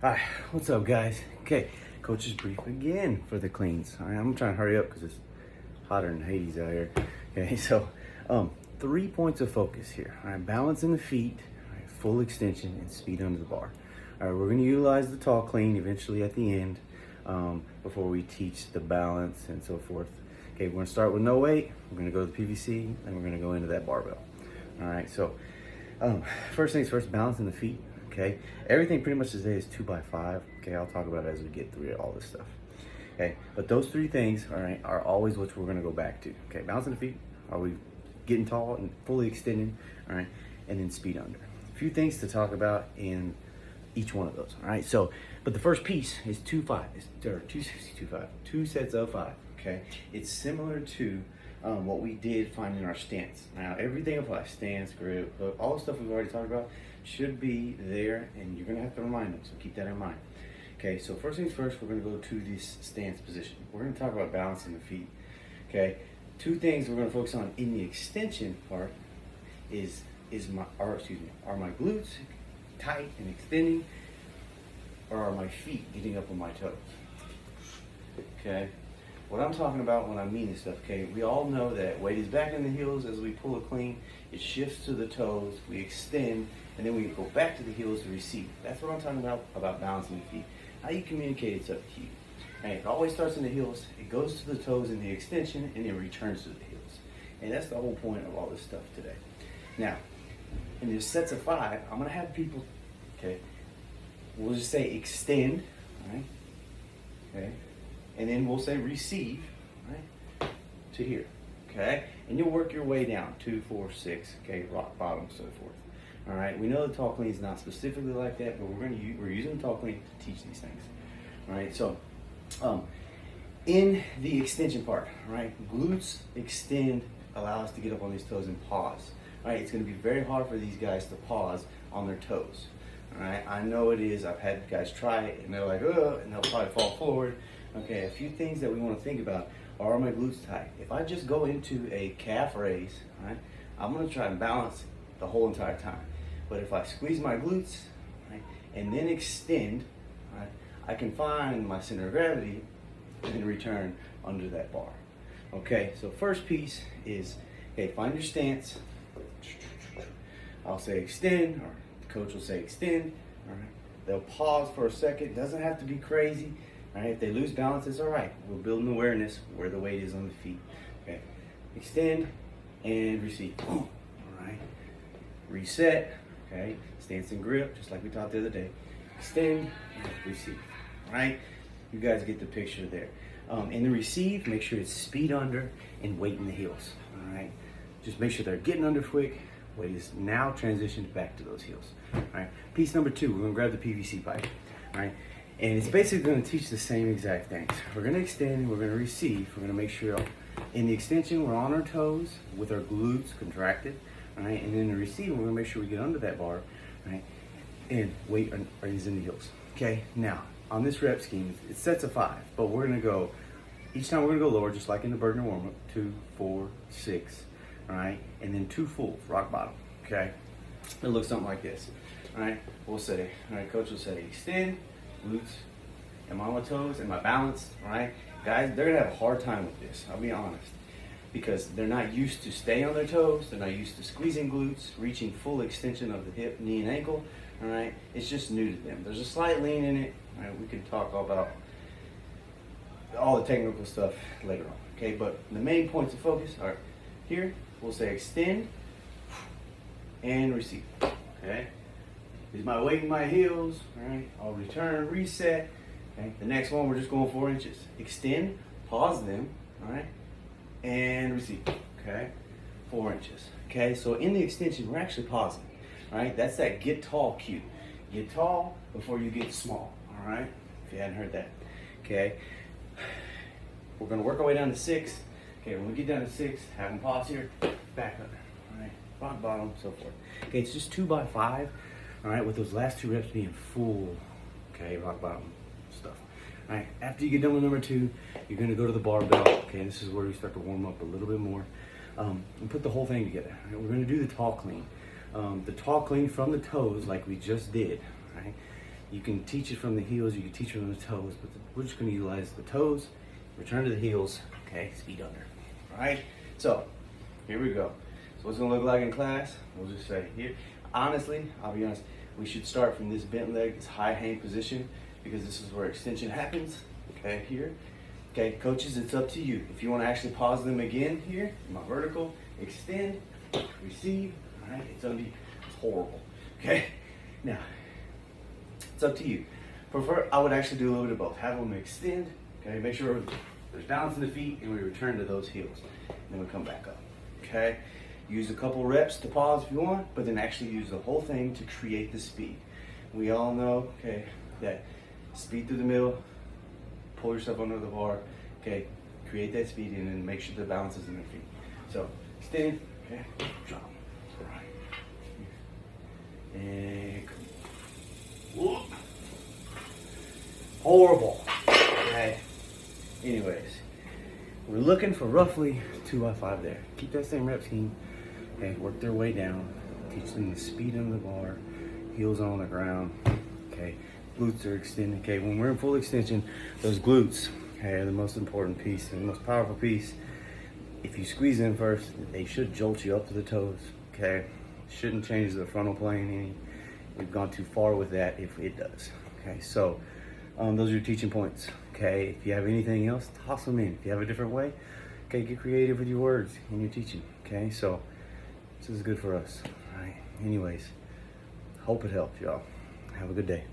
Hi, what's up, guys? Okay, coach's brief again for the cleans. All right, I'm trying to hurry up because it's hotter than Hades out here. Okay, so 3 points of focus here. All right, balance in the feet, all right, full extension, and speed under the bar. All right, we're going to utilize the tall clean eventually at the end before we teach the balance and so forth. Okay, we're going to start with no weight. We're going to go to the PVC, and we're going to go into that barbell. All right, so first things first, balance in the feet. Okay, everything pretty much today is 2x5. Okay, I'll talk about it as we get through all this stuff. Okay, but those three things, all right, are always what we're gonna go back to. Okay, balancing the feet, are we getting tall and fully extending, all right, and then speed under. A few things to talk about in each one of those, all right? So, but the first piece is 2-5, or 2-6-2-5, 2 sets of 5, okay? It's similar to what we did finding our stance. Now, everything applies, stance, grip, hook, all the stuff we've already talked about should be there, and you're gonna have to remind them, so keep that in mind. Okay, so first things first, we're gonna go to this stance position. We're gonna talk about balancing the feet, okay? Two things we're gonna focus on in the extension part are my glutes tight and extending, or are my feet getting up on my toes? Okay, what I'm talking about when I mean this stuff, okay, we all know that weight is back in the heels as we pull a clean, it shifts to the toes, we extend, and then we go back to the heels to receive. That's what I'm talking about balancing the feet. How you communicate, it's up to you. And it always starts in the heels, it goes to the toes in the extension, and then returns to the heels. And that's the whole point of all this stuff today. Now, in the sets of 5, I'm gonna have people, okay, we'll just say extend, all right, okay, and then we'll say receive, right, to here, okay, and you'll work your way down, 2, 4, 6, okay, rock bottom, so forth. All right, we know the tall clean is not specifically like that, but we're using the tall clean to teach these things. All right, so in the extension part, right, glutes extend, allow us to get up on these toes and pause. All right, it's going to be very hard for these guys to pause on their toes. All right, I know it is. I've had guys try it and they're like, oh, and they'll probably fall forward. Okay, a few things that we want to think about are my glutes tight. If I just go into a calf raise, all right, I'm going to try and balance the whole entire time. But if I squeeze my glutes, right, and then extend, right, I can find my center of gravity and then return under that bar. Okay, so first piece is, okay, find your stance. I'll say extend, or the coach will say extend. All right, they'll pause for a second. Doesn't have to be crazy. All right, if they lose balance, it's all right. We're building awareness where the weight is on the feet. Okay, extend and receive. All right, reset. Okay, stance and grip, just like we taught the other day. Extend and receive. All right, you guys get the picture there. In the receive, make sure it's speed under and weight in the heels. All right, just make sure they're getting under quick. Weight is now transitioned back to those heels. All right, piece number 2, we're gonna grab the PVC pipe. All right, and it's basically gonna teach the same exact things. We're gonna extend, we're gonna receive, we're gonna make sure in the extension we're on our toes with our glutes contracted. All right, and then the receive, we're gonna make sure we get under that bar, right? And weight is in the heels. Okay, now on this rep scheme, it sets a 5, but we're gonna go, each time we're gonna go lower, just like in the Bergner warm-up, 2, 4, 6, all right? And then 2 fulls, rock bottom, okay? It'll look something like this, all right? We'll say, all right, coach will say, extend, glutes, am I on my toes, am I balanced, all right? Guys, they're gonna have a hard time with this, I'll be honest, because they're not used to staying on their toes, they're not used to squeezing glutes, reaching full extension of the hip, knee, and ankle, all right? It's just new to them. There's a slight lean in it, all right? We can talk all about all the technical stuff later on, okay? But the main points of focus are here, we'll say extend and receive, okay? Is my weight in my heels, all right? I'll return, reset, okay? The next one, we're just going 4 inches. Extend, pause them, all right? And receive, okay? 4 inches, okay? So in the extension, we're actually pausing, all right? That's that get tall cue. Get tall before you get small, all right? If you hadn't heard that, okay? We're gonna work our way down to 6. Okay, when we get down to 6, have them pause here, back up, all right? Rock bottom, so forth. Okay, it's just 2x5, all right? With those last 2 reps being full, okay, rock bottom stuff. All right, after you get done with number 2, you're gonna go to the barbell. Okay, this is where you start to warm up a little bit more and put the whole thing together. All right, we're gonna do the tall clean. The tall clean from the toes like we just did, right? You can teach it from the heels, you can teach it from the toes, but we're just gonna utilize the toes, return to the heels, okay, speed under, all right? So, here we go. So what's it gonna look like in class? We'll just say here. Honestly, I'll be honest, we should start from this bent leg, this high hang position, because this is where extension happens, okay, here. Okay, coaches, it's up to you. If you wanna actually pause them again here, in my vertical, extend, receive, all right? It's gonna be horrible, okay? Now, it's up to you. I would actually do a little bit of both. Have them extend, okay? Make sure there's balance in the feet, and we return to those heels. And then we come back up, okay? Use a couple reps to pause if you want, but then actually use the whole thing to create the speed. We all know, okay, that speed through the middle, pull yourself under the bar, okay? Create that speed, and then make sure the balance is in the feet. So, extend, okay? Drop. All right. And come. Whoop. Horrible. Okay. Anyways, we're looking for roughly 2x5 there. Keep that same rep scheme. Okay, work their way down. Teach them the speed under the bar, heels on the ground. Okay, glutes are extended. Okay, when we're in full extension, those glutes, okay, are the most important piece and the most powerful piece. If you squeeze in first, they should jolt you up to the toes. Okay, shouldn't change the frontal plane any. We've gone too far with that if it does. Okay, so those are your teaching points. Okay, if you have anything else, toss them in. If you have a different way, okay, get creative with your words in your teaching. Okay, so this is good for us. All right, anyways, hope it helps, y'all. Have a good day.